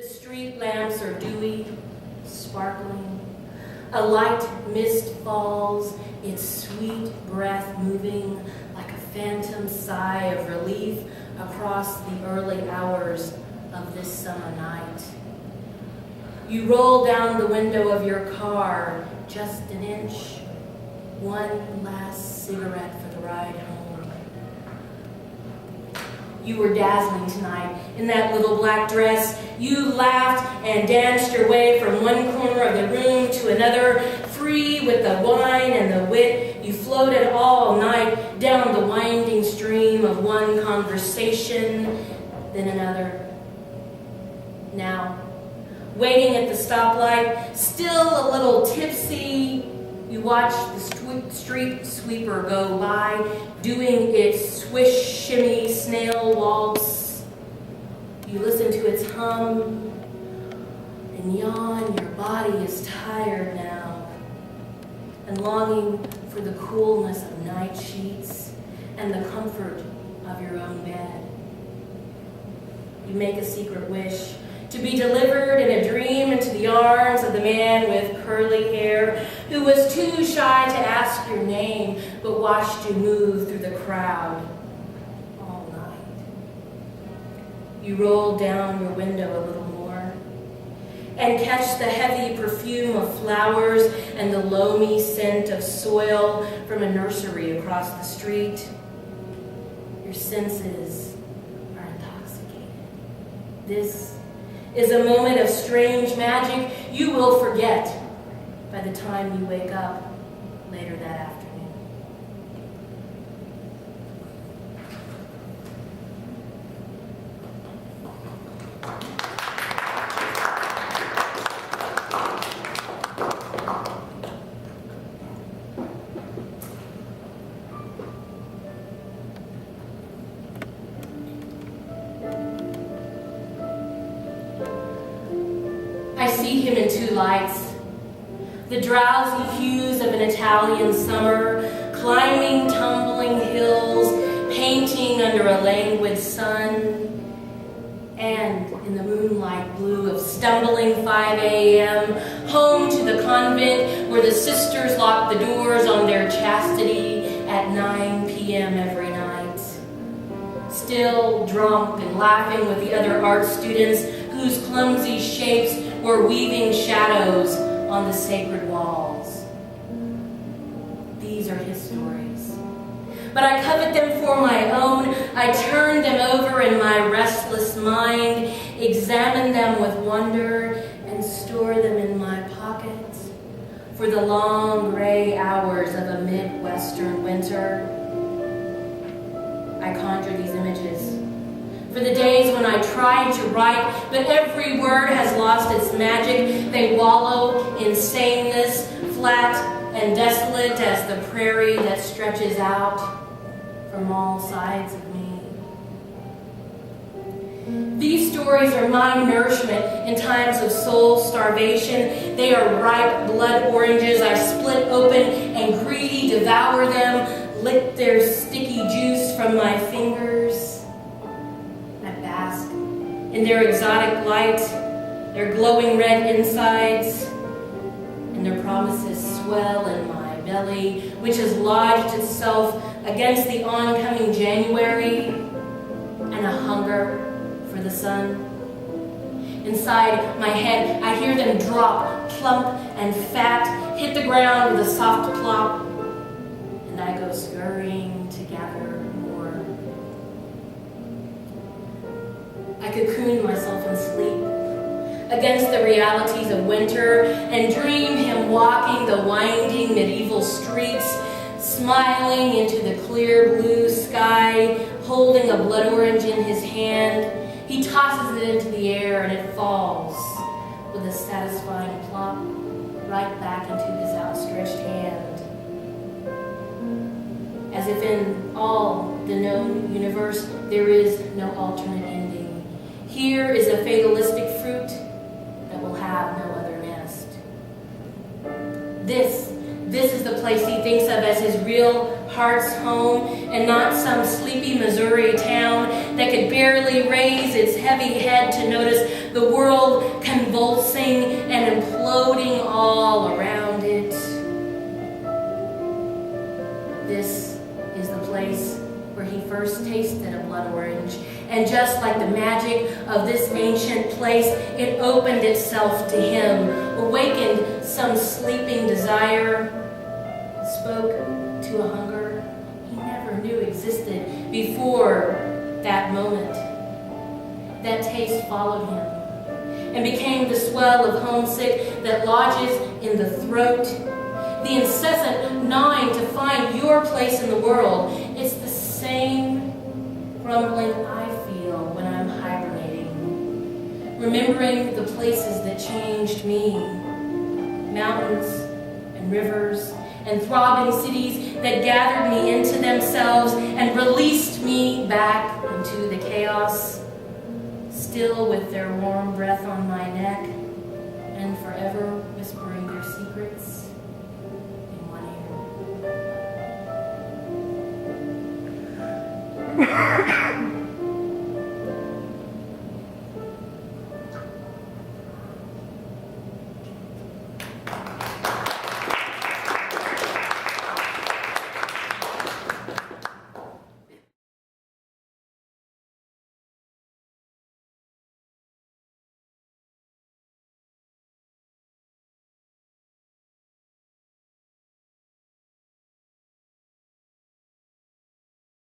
The street lamps are dewy, sparkling. A light mist falls, its sweet breath moving like a phantom sigh of relief across the early hours of this summer night. You roll down the window of your car just an inch, one last cigarette for the ride home. You were dazzling tonight in that little black dress. You laughed and danced your way from one corner of the room to another, free with the wine and the wit. You floated all night down the winding stream of one conversation, then another. Now, waiting at the stoplight, still a little tipsy, you watch the street sweeper go by, doing its swish, shimmy, snail waltz. You listen to its hum and yawn. Your body is tired now and longing for the coolness of night sheets and the comfort of your own bed. You make a secret wish to be delivered in a dream into the arms of the man with curly hair who was too shy to ask your name but watched you move through the crowd all night. You roll down your window a little more and catch the heavy perfume of flowers and the loamy scent of soil from a nursery across the street. Your senses are intoxicated. This is a moment of strange magic you will forget by the time you wake up later that afternoon. I see him in two lights, the drowsy hues of an Italian summer, climbing tumbling hills, painting under a languid sun, and in the moonlight blue of stumbling 5 a.m., home to the convent where the sisters lock the doors on their chastity at 9 p.m. every night. Still drunk and laughing with the other art students whose clumsy shapes were weaving shadows on the sacred walls. These are his stories. But I covet them for my own. I turn them over in my restless mind, examine them with wonder, and store them in my pockets for the long gray hours of a Midwestern winter. I conjure these images for the days when I tried to write, but every word has lost its magic. They wallow in sameness, flat and desolate as the prairie that stretches out from all sides of me. These stories are my nourishment in times of soul starvation. They are ripe blood oranges I split open and greedy devour them, lick their sticky juice from my fingers. In their exotic light, their glowing red insides, and their promises swell in my belly, which has lodged itself against the oncoming January and a hunger for the sun. Inside my head, I hear them drop, plump and fat, hit the ground with a soft plop, and I go scurrying to gather more. I cocoon myself in sleep against the realities of winter and dream him walking the winding medieval streets, smiling into the clear blue sky, holding a blood orange in his hand. He tosses it into the air and it falls with a satisfying plop right back into his outstretched hand. As if in all the known universe there is no alternate ending. Here is a fatalistic fruit that will have no other nest. This This is the place he thinks of as his real heart's home, and not some sleepy Missouri town that could barely raise its heavy head to notice the world convulsing and imploding all around it. This is the place where he first tasted a blood orange, and just like the magic of this ancient place, it opened itself to him, awakened some sleeping desire, spoke to a hunger he never knew existed before that moment. That taste followed him and became the swell of homesick that lodges in the throat, the incessant gnawing to find your place in the world. It's the same grumbling I feel when I'm hibernating, remembering the places that changed me, mountains and rivers and throbbing cities that gathered me into themselves and released me back into the chaos, still with their warm breath on my neck and forever